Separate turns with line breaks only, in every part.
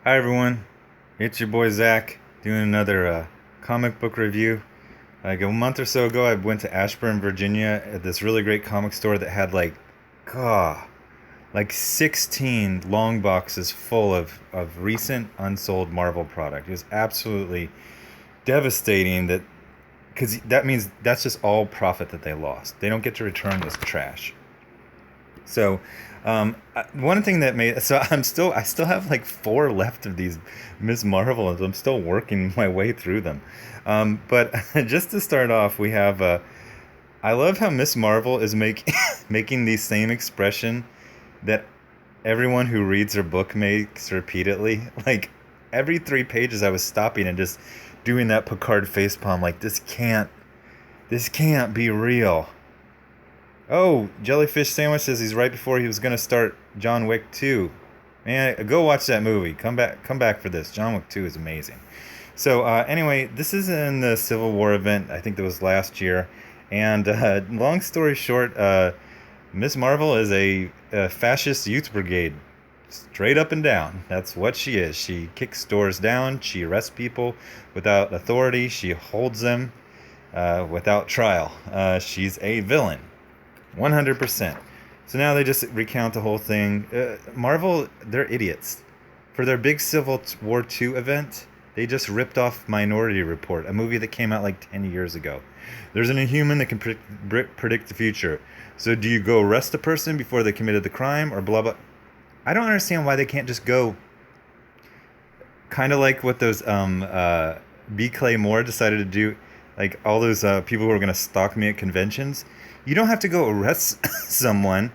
Hi everyone, it's your boy Zach doing another comic book review. Like a month or so ago, I went to Ashburn, Virginia, at this really great comic store that had God, like 16 long boxes full of recent unsold Marvel product. It was absolutely devastating because that means that's just all profit that they lost. They don't get to return this trash. So, one thing that made I still have like four left of these Miss Marvel, and I'm still working my way through them. But just to start off, we have I love how Miss Marvel is making the same expression that everyone who reads her book makes repeatedly. Like every 3 pages, I was stopping and just doing that Picard facepalm, like this can't be real. Oh, Jellyfish Sandwich says he's right before he was gonna start John Wick 2. Man, go watch that movie. Come back for this. John Wick 2 is amazing. So anyway, this is in the Civil War event. I think that was last year. And long story short, Miss Marvel is a fascist youth brigade, straight up and down. That's what she is. She kicks doors down. She arrests people without authority. She holds them without trial. She's a villain. 100%. So now they just recount the whole thing. Marvel, they're idiots. For their big Civil War II event, they just ripped off Minority Report, a movie that came out like 10 years ago. There's an Inhuman that can predict the future. So do you go arrest a person before they committed the crime or blah blah? I don't understand why they can't just go kind of like what those B. Clay Moore decided to do, like all those people who are going to stalk me at conventions. You don't have to go arrest someone.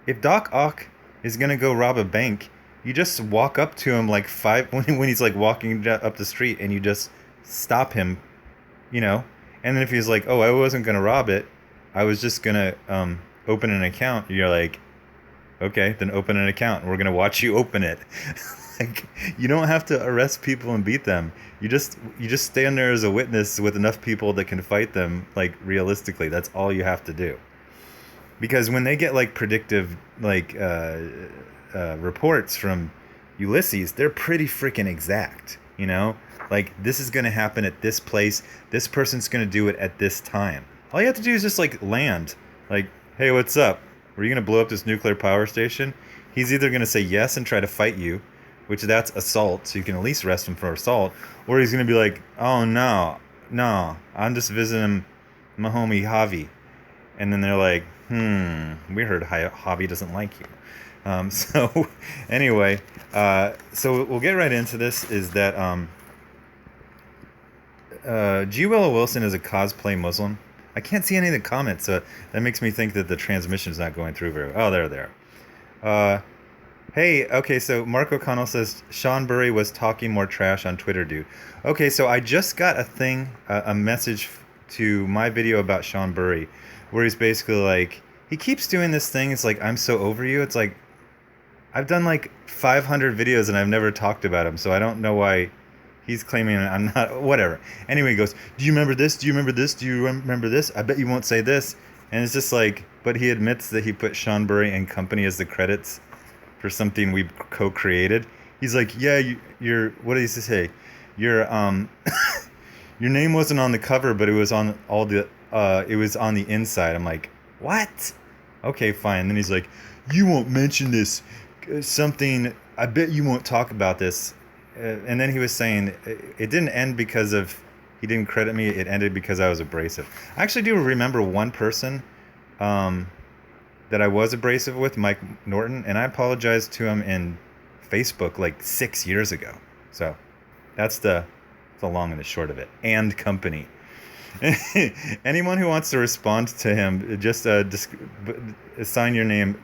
If Doc Ock is going to go rob a bank, you just walk up to him like when he's like walking up the street, and you just stop him, you know. And then if he's like, "Oh, I wasn't going to rob it. I was just going to open an account." You're like, "Okay, then open an account. We're going to watch you open it." Like, you don't have to arrest people and beat them. You just stand there as a witness with enough people that can fight them, like realistically. That's all you have to do. Because when they get like predictive reports from Ulysses, they're pretty freaking exact. You know, like this is going to happen at this place. This person's going to do it at this time. All you have to do is just like land. Like, hey, what's up? Were you going to blow up this nuclear power station? He's either going to say yes and try to fight you, which that's assault, so you can at least arrest him for assault, or he's going to be like, oh, no, I'm just visiting my homie Javi. And then they're like, we heard Javi doesn't like you. So, anyway, so we'll get right into this, is that G. Willow Wilson is a cosplay Muslim. I can't see any of the comments, so that makes me think that the transmission's not going through very well. Oh, there. Hey, okay, so Mark O'Connell says Sean Burry was talking more trash on Twitter, dude. Okay, so I just got a message to my video about Sean Burry, where he's basically like, he keeps doing this thing. It's like, I'm so over you. It's like, I've done like 500 videos and I've never talked about him, so I don't know why he's claiming I'm not, whatever. Anyway, he goes, do you remember this? Do you remember this? Do you remember this? I bet you won't say this. And it's just like, but he admits that he put Sean Burry and company as the credits for something we co-created. He's like, yeah, you're what did he say? Your your name wasn't on the cover, but it was on it was on the inside. I'm like, what? Okay, fine. Then he's like, you won't mention this something. I bet you won't talk about this. And then he was saying it didn't end because of he didn't credit me. It ended because I was abrasive. I actually do remember one person that I was abrasive with, Mike Norton, and I apologized to him in Facebook like 6 years ago. So that's the long and the short of it. And company. Anyone who wants to respond to him, just assign your name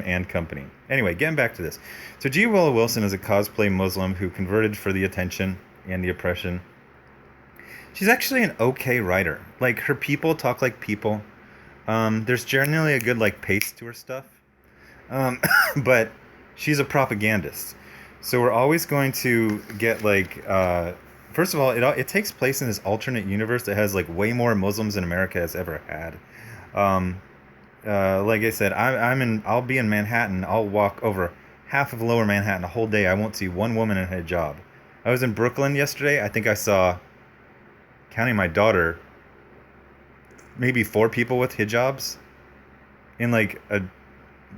and company. Anyway, getting back to this. So G. Willow Wilson is a cosplay Muslim who converted for the attention and the oppression. She's actually an okay writer. Like, her people talk like people. There's generally a good like pace to her stuff, but she's a propagandist, so we're always going to get like first of all, it takes place in this alternate universe that has like way more Muslims than America has ever had. Like I said, I'll be in Manhattan. I'll walk over half of Lower Manhattan a whole day, I won't see one woman in a hijab. I was in Brooklyn yesterday. I think I saw, counting my daughter, maybe 4 people with hijabs in like a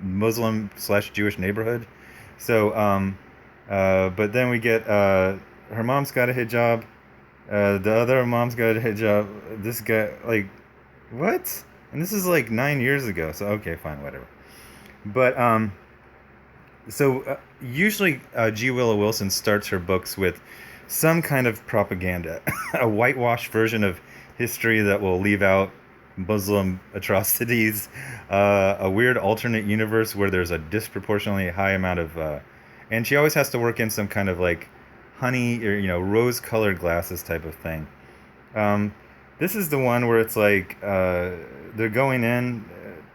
Muslim slash Jewish neighborhood. So, but then we get her mom's got a hijab. The other mom's got a hijab. This guy, like, what? And this is like 9 years ago. So okay, fine, whatever. But usually G. Willow Wilson starts her books with some kind of propaganda, a whitewashed version of history that will leave out Muslim atrocities, a weird alternate universe where there's a disproportionately high amount of, and she always has to work in some kind of like honey or rose-colored glasses type of thing. This is the one where it's like they're going in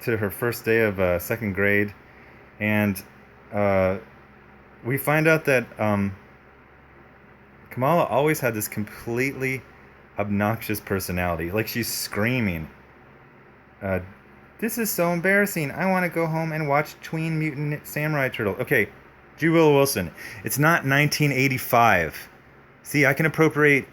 to her first day of second grade, and we find out that Kamala always had this completely obnoxious personality. Like she's screaming, "This is so embarrassing! I want to go home and watch Tween Mutant Samurai Turtle." Okay, G. Willow Wilson. It's not 1985. See, I can appropriate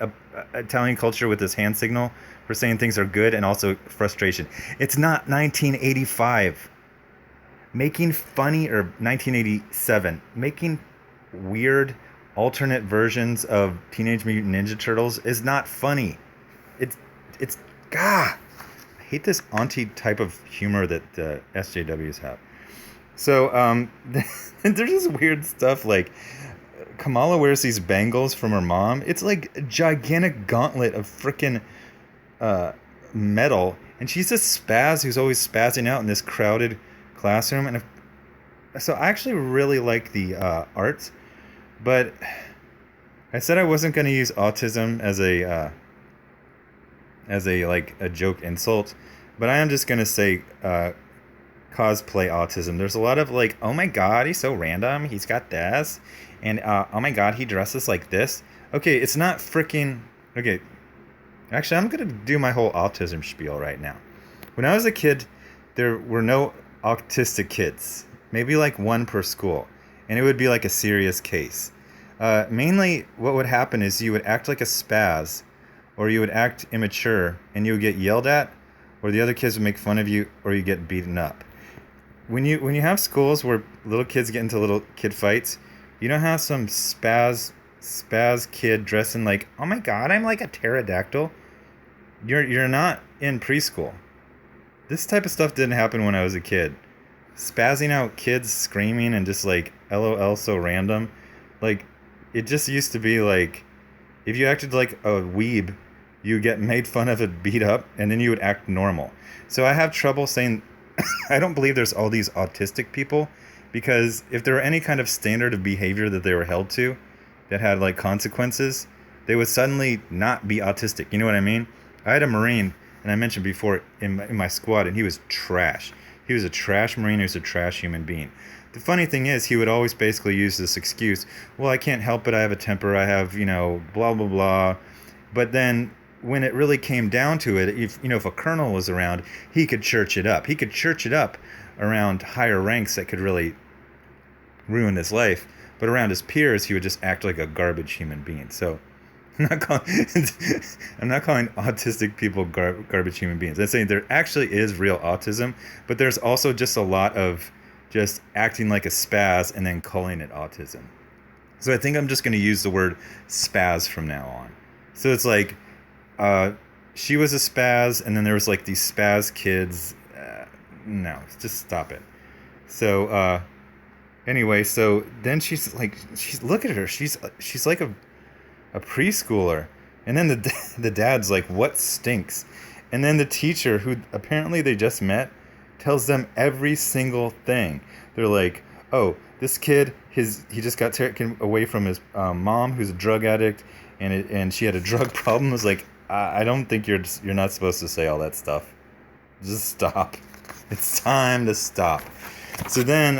Italian culture with this hand signal for saying things are good and also frustration. It's not 1985. Making funny, or 1987, making weird alternate versions of Teenage Mutant Ninja Turtles is not funny. It's I hate this auntie type of humor that SJWs have. So there's this weird stuff like Kamala wears these bangles from her mom. It's like a gigantic gauntlet of frickin' metal, and she's a spaz who's always spazzing out in this crowded classroom. And so I actually really like the art, but I said I wasn't going to use autism as a like a joke insult, but I am just going to say cosplay autism. There's a lot of like, oh my god, he's so random, he's got this, and oh my god, he dresses like this. Okay, it's not freaking okay. Actually, I'm going to do my whole autism spiel right now. When I was a kid, there were no autistic kids, maybe like one per school, and it would be like a serious case. Mainly what would happen is you would act like a spaz, or you would act immature, and you would get yelled at, or the other kids would make fun of you, or you get beaten up. When you have schools where little kids get into little kid fights, you don't have some spaz kid dressing like, oh my god, I'm like a pterodactyl. You're not in preschool. This type of stuff didn't happen when I was a kid. Spazzing out kids screaming and just like LOL so random. Like, it just used to be like, if you acted like a weeb, you get made fun of and beat up, and then you would act normal. So I have trouble saying, I don't believe there's all these autistic people, because if there were any kind of standard of behavior that they were held to that had like consequences, they would suddenly not be autistic. You know what I mean? I had a Marine, and I mentioned before, in my squad, and he was trash. He was a trash Marine. He was a trash human being. The funny thing is, he would always basically use this excuse, well, I can't help it, I have a temper, I have, blah, blah, blah. But then when it really came down to it, if a colonel was around, he could church it up. He could church it up around higher ranks that could really ruin his life. But around his peers, he would just act like a garbage human being. So I'm not calling autistic people garbage human beings. I'm saying there actually is real autism, but there's also just a lot of just acting like a spaz and then calling it autism. So I think I'm just going to use the word spaz from now on. So it's like, she was a spaz, and then there was like these spaz kids. No, just stop it. So anyway, so then she's look at her. She's like a preschooler, and then the dad's like, what stinks? And then the teacher, who apparently they just met, tells them every single thing. They're like, oh, this kid, he just got taken away from his mom, who's a drug addict, and she had a drug problem. I was like, I don't think you're not supposed to say all that stuff. Just stop. It's time to stop. So then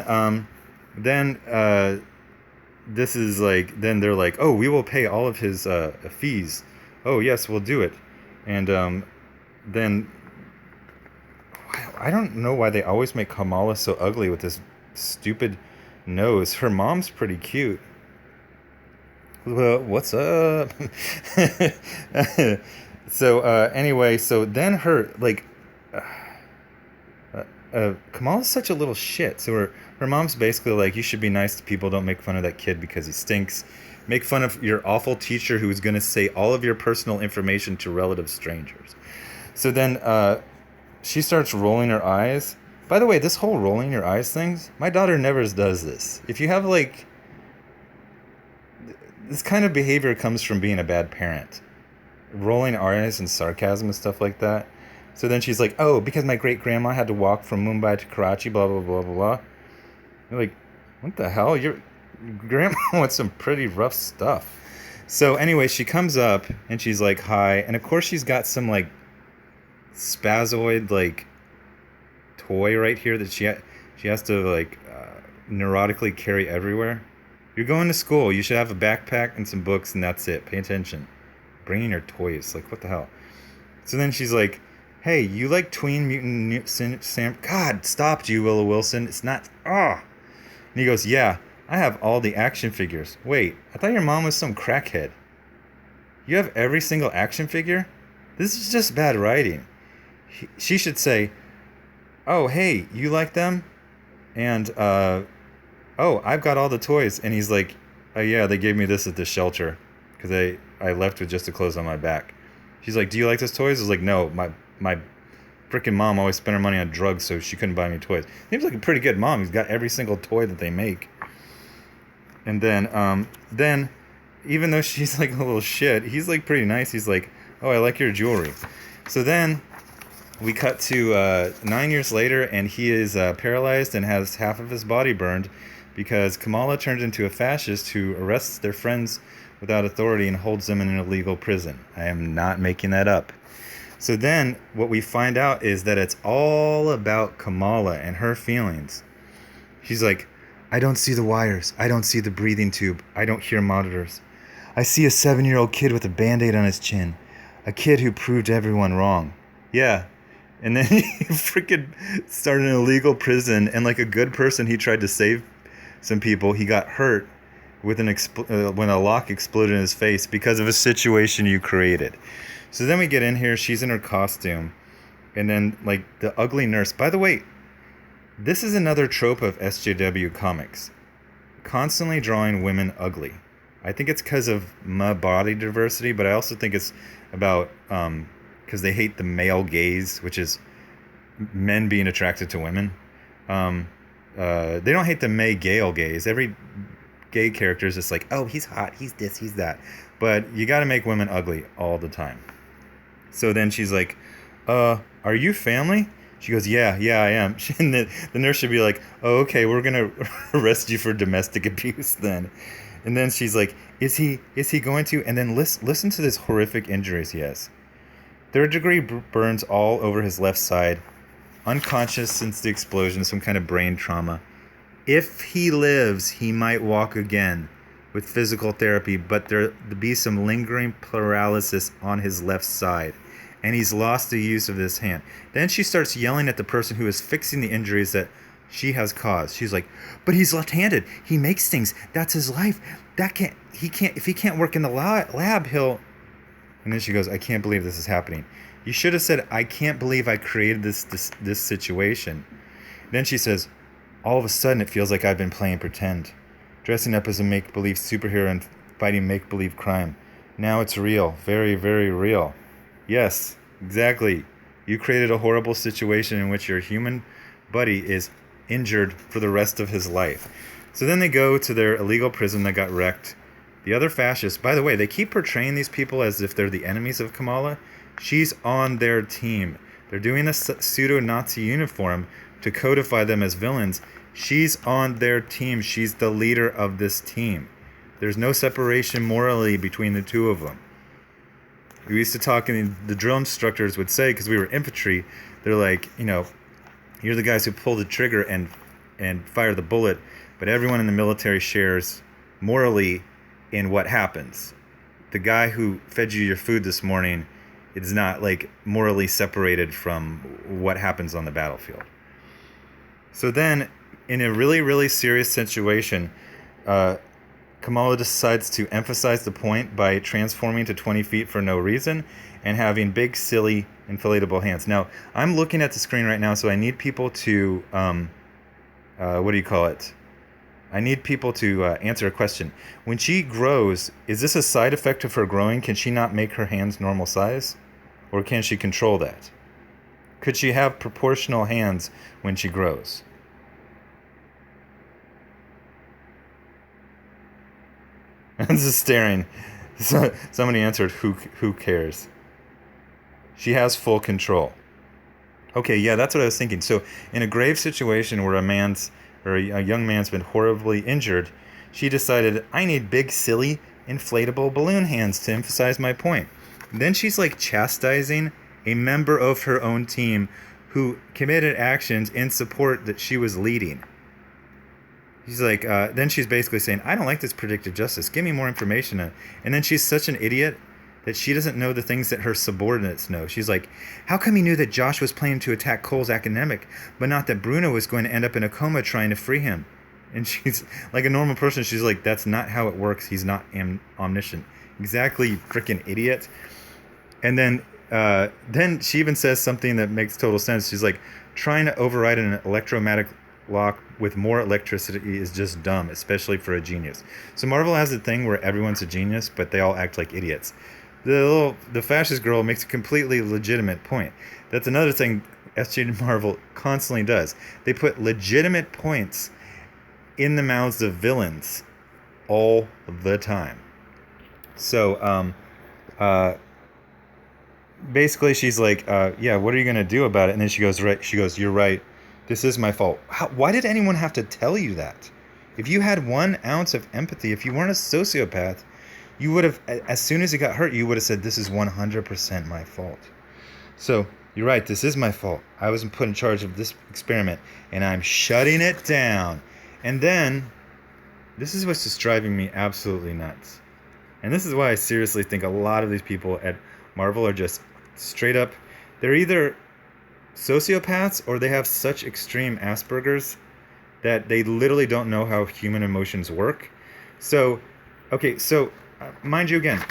this is like, then they're like, oh, we will pay all of his fees. Oh yes, we'll do it. And then I don't know why they always make Kamala so ugly with this stupid knows. Her mom's pretty cute. Well, what's up? So anyway, so then her like Kamala's such a little shit. So her mom's basically like, you should be nice to people. Don't make fun of that kid because he stinks. Make fun of your awful teacher who's going to say all of your personal information to relative strangers. So then she starts rolling her eyes. By the way, this whole rolling your eyes things, my daughter never does this. If you have like, this kind of behavior comes from being a bad parent. Rolling our eyes and sarcasm and stuff like that. So then she's like, oh, because my great-grandma had to walk from Mumbai to Karachi, blah, blah, blah, blah, blah. You're like, what the hell? Your grandma wants some pretty rough stuff. So anyway, she comes up and she's like, hi. And of course she's got some like spazoid like toy right here that she has to like neurotically carry everywhere. You're going to school. You should have a backpack and some books and that's it. Pay attention. Bringing your toys. Like, what the hell? So then she's like, hey, you like Tween Mutant Sam? God, stop you, Willow Wilson. It's not... Ah! And he goes, yeah, I have all the action figures. Wait, I thought your mom was some crackhead. You have every single action figure? This is just bad writing. She should say, oh, hey, you like them? And, oh, I've got all the toys. And he's like, oh, yeah, they gave me this at the shelter. Because I left with just the clothes on my back. She's like, do you like those toys? I was like, no, my freaking mom always spent her money on drugs, so she couldn't buy me toys. Seems like a pretty good mom. He's got every single toy that they make. And then, even though she's like a little shit, he's like pretty nice. He's like, oh, I like your jewelry. So then we cut to 9 years later, and he is paralyzed and has half of his body burned because Kamala turned into a fascist who arrests their friends without authority and holds them in an illegal prison. I am not making that up. So then what we find out is that it's all about Kamala and her feelings. She's like, I don't see the wires. I don't see the breathing tube. I don't hear monitors. I see a 7-year-old kid with a Band-Aid on his chin. A kid who proved everyone wrong. Yeah. And then he freaking started an illegal prison, and like a good person, he tried to save some people. He got hurt with when a lock exploded in his face because of a situation you created. So then we get in here, she's in her costume, and then like the ugly nurse. By the way, this is another trope of SJW comics. Constantly drawing women ugly. I think it's because of my body diversity, but I also think it's about because they hate the male gaze, which is men being attracted to women. They don't hate the male gaze. Every gay character is just like, oh, he's hot, he's this, he's that. But you got to make women ugly all the time. So then she's like, are you family? She goes, yeah, I am. And the nurse should be like, oh, okay, we're going to arrest you for domestic abuse then. And then she's like, is he going to? And then listen to this horrific injuries he has. 3rd-degree burns all over his left side. Unconscious since the explosion, some kind of brain trauma. If he lives, he might walk again with physical therapy, but there'll be some lingering paralysis on his left side, and he's lost the use of this hand. Then she starts yelling at the person who is fixing the injuries that she has caused. She's like, but he's left-handed. He makes things. That's his life. If he can't work in the lab, he'll... And then she goes, I can't believe this is happening. You should have said, I can't believe I created this situation. Then she says, all of a sudden it feels like I've been playing pretend. Dressing up as a make-believe superhero and fighting make-believe crime. Now it's real. Very, very real. Yes, exactly. You created a horrible situation in which your human buddy is injured for the rest of his life. So then they go to their illegal prison that got wrecked. The other fascists, by the way, they keep portraying these people as if they're the enemies of Kamala. She's on their team. They're doing this pseudo-Nazi uniform to codify them as villains. She's on their team. She's the leader of this team. There's no separation morally between the two of them. We used to talk, and the drill instructors would say, because we were infantry, they're like, you're the guys who pull the trigger and fire the bullet, but everyone in the military shares morally in what happens. The guy who fed you your food this morning is not like morally separated from what happens on the battlefield. So then in a really, really serious situation, uh, Kamala decides to emphasize the point by transforming to 20 feet for no reason and having big, silly, inflatable hands. Now, I'm looking at the screen right now, so I need people to, what do you call it? I need people to answer a question. When she grows, is this a side effect of her growing? Can she not make her hands normal size? Or can she control that? Could she have proportional hands when she grows? This is staring. So, somebody answered, who cares? She has full control. Okay, yeah, that's what I was thinking. So, in a grave situation where a young man's been horribly injured, she decided, I need big, silly, inflatable balloon hands to emphasize my point. Then she's like chastising a member of her own team who committed actions in support that she was leading. She's like, then she's basically saying, I don't like this predictive justice. Give me more information. And then she's such an idiot that she doesn't know the things that her subordinates know. She's like, how come he knew that Josh was planning to attack Cole's academic, but not that Bruno was going to end up in a coma trying to free him? And she's like a normal person. She's like, that's not how it works. He's not omniscient. Exactly, you freaking idiot. And then she even says something that makes total sense. She's like, trying to override an electromagnetic lock with more electricity is just dumb, especially for a genius. So Marvel has a thing where everyone's a genius, but they all act like idiots. The fascist girl makes a completely legitimate point. That's another thing SJW Marvel constantly does. They put legitimate points in the mouths of villains all the time. So, basically she's like, yeah, what are you going to do about it? And then she goes, you're right. This is my fault. Why did anyone have to tell you that? If you had 1 ounce of empathy, if you weren't a sociopath, you would have, as soon as it got hurt, you would have said, this is 100% my fault. So, you're right, this is my fault. I was put in charge of this experiment, and I'm shutting it down. And then, this is what's just driving me absolutely nuts. And this is why I seriously think a lot of these people at Marvel are just straight up, they're either sociopaths or they have such extreme Asperger's that they literally don't know how human emotions work. So, okay, so mind you again,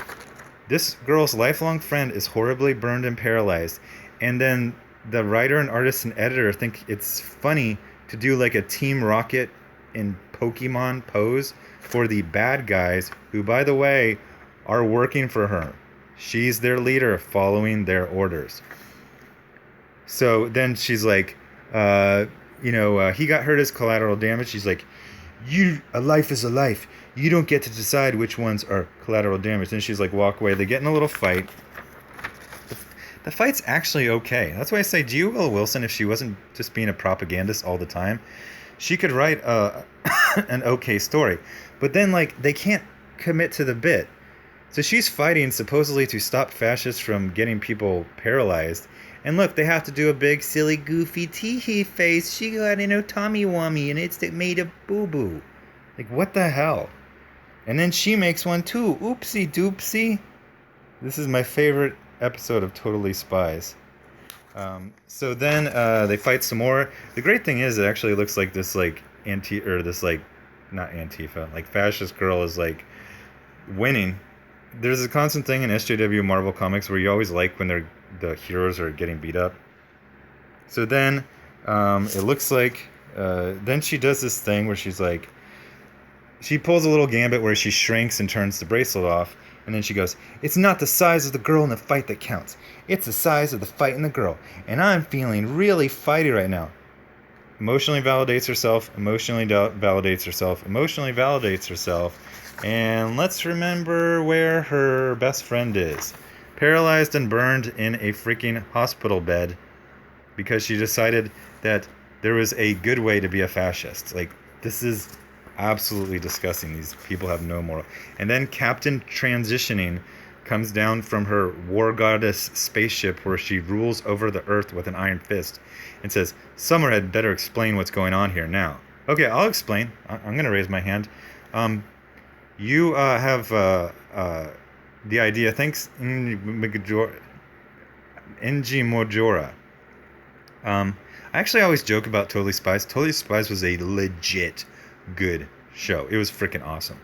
this girl's lifelong friend is horribly burned and paralyzed, and then the writer and artist and editor think it's funny to do like a Team Rocket in Pokemon pose for the bad guys who, by the way, are working for her. She's their leader, following their orders. So then she's like, he got hurt as collateral damage. She's like, a life is a life. You don't get to decide which ones are collateral damage. Then she's like, walk away. They get in a little fight. The fight's actually okay. That's why I say, G. Will Wilson, if she wasn't just being a propagandist all the time, she could write an okay story. But then, like, they can't commit to the bit. So she's fighting supposedly to stop fascists from getting people paralyzed. And look, they have to do a big, silly, goofy tee-hee face. She got in a Tommy-Wummy, and it's made of boo-boo. Like, what the hell? And then she makes one, too. Oopsie-doopsie. This is my favorite episode of Totally Spies. So then they fight some more. The great thing is, it actually looks like this, like, not Antifa, like, fascist girl is, like, winning. There's a constant thing in SJW Marvel Comics where you always like when the heroes are getting beat up. So then it looks like then she does this thing where she's like, she pulls a little gambit where she shrinks and turns the bracelet off, and then she goes, it's not the size of the girl in the fight that counts, it's the size of the fight in the girl, and I'm feeling really fighty right now. Emotionally validates herself, and let's remember where her best friend is. Paralyzed and burned in a freaking hospital bed because she decided that there was a good way to be a fascist. Like, this is absolutely disgusting. These people have no moral. And then Captain Transitioning comes down from her war goddess spaceship where she rules over the earth with an iron fist and says, someone had better explain what's going on here now. Okay, I'll explain. I'm going to raise my hand. You have the idea. Thanks, Nji Mojora. I actually always joke about Totally Spies. Totally Spies was a legit good show. It was freaking awesome.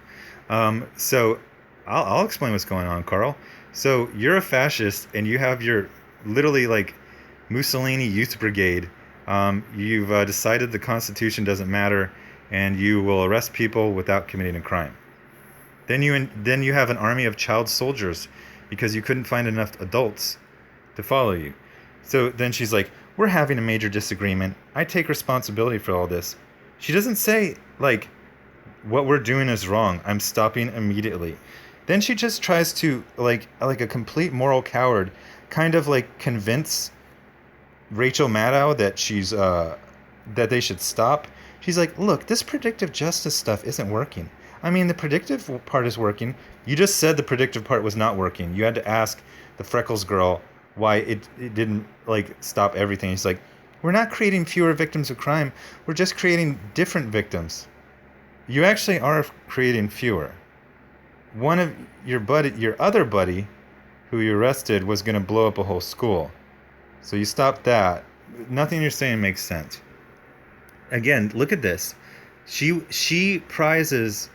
So I'll explain what's going on, Carl. So you're a fascist, and you have your literally like Mussolini Youth Brigade. You've decided the Constitution doesn't matter, and you will arrest people without committing a crime. Then you have an army of child soldiers because you couldn't find enough adults to follow you. So then she's like, "We're having a major disagreement. I take responsibility for all this." She doesn't say like, "What we're doing is wrong. I'm stopping immediately." Then she just tries to like a complete moral coward, kind of like convince Rachel Maddow that that they should stop. She's like, "Look, this predictive justice stuff isn't working. I mean, the predictive part is working. You just said the predictive part was not working. You had to ask the Freckles girl why it didn't like stop everything." He's like, "We're not creating fewer victims of crime. We're just creating different victims. You actually are creating fewer. One of your other buddy, who you arrested, was going to blow up a whole school. So you stopped that. Nothing you're saying makes sense." Again, look at this. She prizes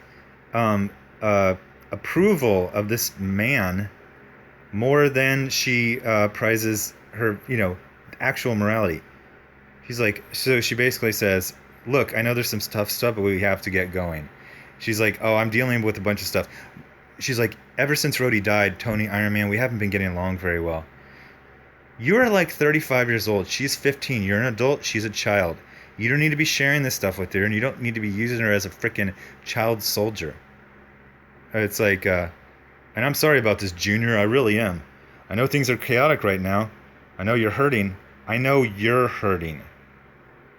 approval of this man more than she prizes her, actual morality. She's like, so she basically says, "Look, I know there's some tough stuff, but we have to get going." She's like, "Oh, I'm dealing with a bunch of stuff." She's like, "Ever since Rhodey died, Tony, Iron Man, we haven't been getting along very well." You're like 35 years old. She's 15. You're an adult. She's a child. You don't need to be sharing this stuff with her, and you don't need to be using her as a freaking child soldier. It's like, and I'm sorry about this, Junior. I really am. I know things are chaotic right now. I know you're hurting. I know you're hurting.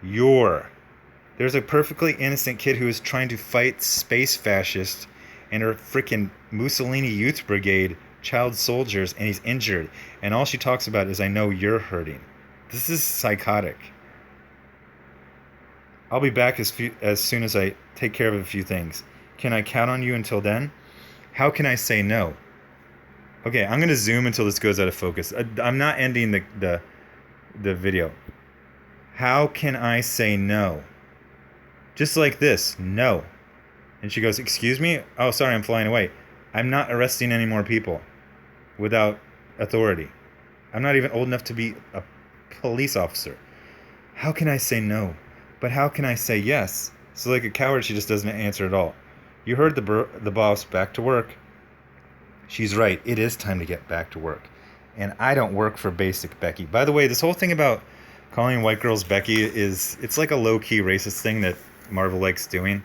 There's a perfectly innocent kid who is trying to fight space fascists and her freaking Mussolini Youth Brigade child soldiers, and he's injured. And all she talks about is, "I know you're hurting." This is psychotic. I'll be back as soon as I take care of a few things. Can I count on you until then? How can I say no? Okay, I'm going to zoom until this goes out of focus. I'm not ending the video. How can I say no? Just like this, no. And she goes, "Excuse me? Oh, sorry, I'm flying away. I'm not arresting any more people without authority. I'm not even old enough to be a police officer. How can I say no? But how can I say yes?" So like a coward, she just doesn't answer at all. You heard the boss, back to work. She's right. It is time to get back to work. And I don't work for basic Becky. By the way, this whole thing about calling white girls Becky it's like a low-key racist thing that Marvel likes doing.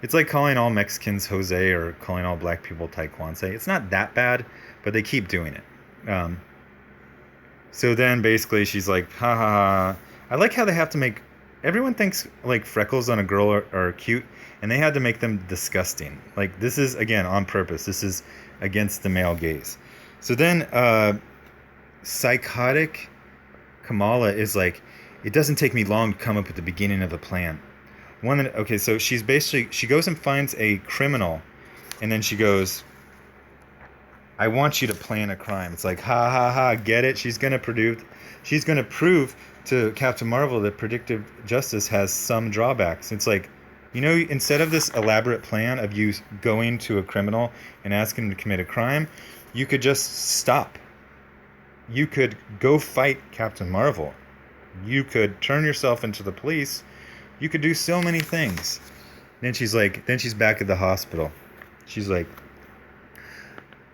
It's like calling all Mexicans Jose or calling all black people Taekwondo. It's not that bad, but they keep doing it. So then basically she's like, "Ha ha ha." I like how they have to make... Everyone thinks like freckles on a girl are cute, and they had to make them disgusting. Like, this is, again, on purpose. This is against the male gaze. So then psychotic Kamala is like, "It doesn't take me long to come up with the beginning of a plan." Okay, so she goes and finds a criminal, and then she goes, "I want you to plan a crime." It's like, ha ha ha, get it? She's gonna prove to Captain Marvel that predictive justice has some drawbacks. It's like, instead of this elaborate plan of you going to a criminal and asking him to commit a crime, you could just stop. You could go fight Captain Marvel. You could turn yourself into the police. You could do so many things. Then she's back at the hospital. She's like,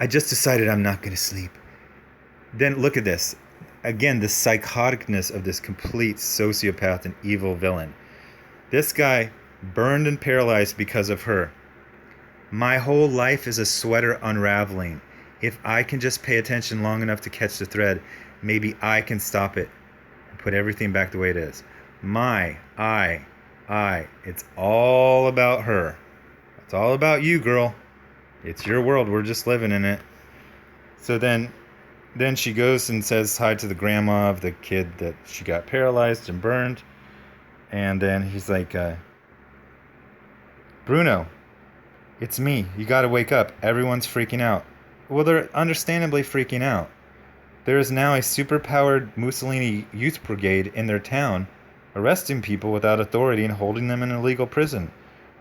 "I just decided I'm not going to sleep." Then look at this. Again, the psychoticness of this complete sociopath and evil villain. This guy burned and paralyzed because of her. "My whole life is a sweater unraveling. If I can just pay attention long enough to catch the thread, maybe I can stop it and put everything back the way it is." It's all about her. It's all about you, girl. It's your world. We're just living in it. So then she goes and says hi to the grandma of the kid that she got paralyzed and burned. And then he's like, "Bruno, it's me. You got to wake up. Everyone's freaking out." Well, they're understandably freaking out. There is now a superpowered Mussolini Youth Brigade in their town arresting people without authority and holding them in an illegal prison.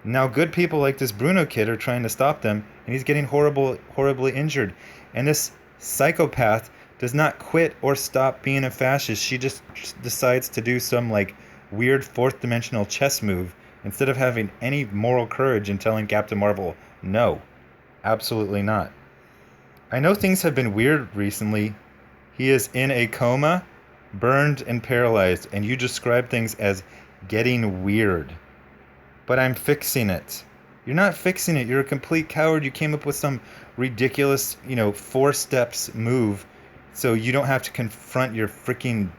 Now good people like this Bruno kid are trying to stop them, and he's getting horribly injured. And this psychopath does not quit or stop being a fascist. She just decides to do some like weird fourth dimensional chess move instead of having any moral courage and telling Captain Marvel, no, absolutely not. I know things have been weird recently. He is in a coma, burned and paralyzed, and you describe things as getting weird. But I'm fixing it. You're not fixing it. You're a complete coward. You came up with some ridiculous, 4 steps move so you don't have to confront your freaking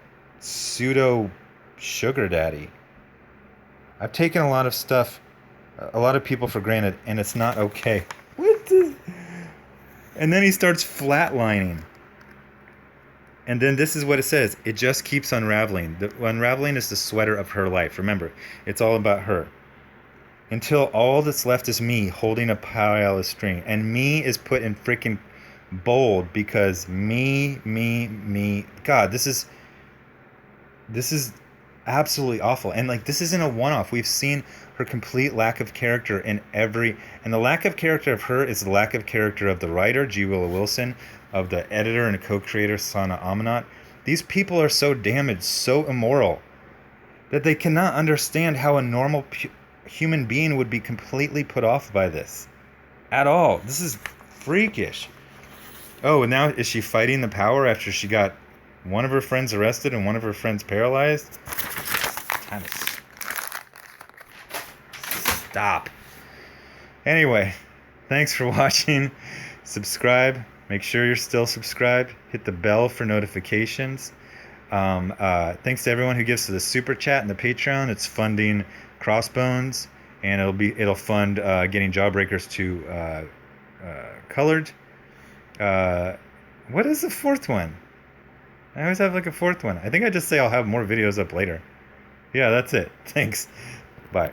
pseudo sugar daddy. I've taken a lot of people for granted, and it's not okay. What the? And then he starts flatlining. And then this is what it says. It just keeps unraveling. The unraveling is the sweater of her life. Remember, it's all about her. Until all that's left is me holding a pile of string. And me is put in freaking bold because me. God, this is absolutely awful. And like, this isn't a one-off. We've seen her complete lack of character and the lack of character of her is the lack of character of the writer, G. Willow Wilson, of the editor and co-creator, Sana Amanat. These people are so damaged, so immoral, that they cannot understand how a normal human being would be completely put off by this. At all. This is freakish. Oh, and now is she fighting the power after she got one of her friends arrested and one of her friends paralyzed? Kind of stop. Anyway, thanks for watching. Subscribe. Make sure you're still subscribed. Hit the bell for notifications. Thanks to everyone who gives to the super chat and the Patreon. It's funding Crossbones, and it'll fund getting Jawbreakers to colored. What is the fourth one? I always have like a fourth one. I think I just say I'll have more videos up later. Yeah, that's it. Thanks. Bye.